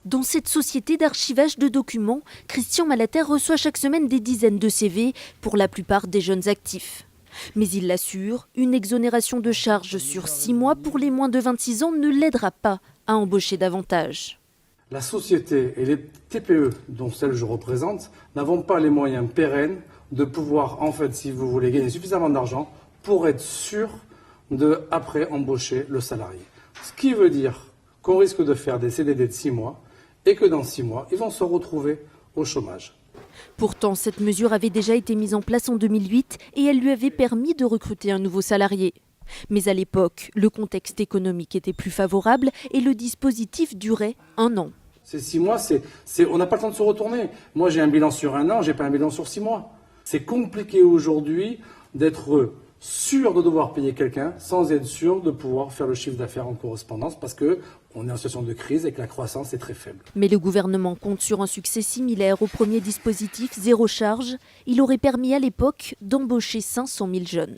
Dans cette société d'archivage de documents, Christian Malater reçoit chaque semaine des dizaines de CV, pour la plupart des jeunes actifs. Mais il l'assure, une exonération de charges sur 6 mois pour les moins de 26 ans ne l'aidera pas à embaucher davantage. La société et les TPE, dont celle que je représente, n'avons pas les moyens pérennes de pouvoir, en fait, si vous voulez, gagner suffisamment d'argent pour être sûr de, après, embaucher le salarié. Ce qui veut dire qu'on risque de faire des CDD de 6 mois et que dans 6 mois, ils vont se retrouver au chômage. Pourtant, cette mesure avait déjà été mise en place en 2008 et elle lui avait permis de recruter un nouveau salarié. Mais à l'époque, le contexte économique était plus favorable et le dispositif durait 1 an. Ces 6 mois, on n'a pas le temps de se retourner. Moi, j'ai un bilan sur 1 an, j'ai pas un bilan sur 6 mois. C'est compliqué aujourd'hui d'être sûr de devoir payer quelqu'un sans être sûr de pouvoir faire le chiffre d'affaires en correspondance parce qu'on est en situation de crise et que la croissance est très faible. Mais le gouvernement compte sur un succès similaire au premier dispositif zéro charge. Il aurait permis à l'époque d'embaucher 500 000 jeunes.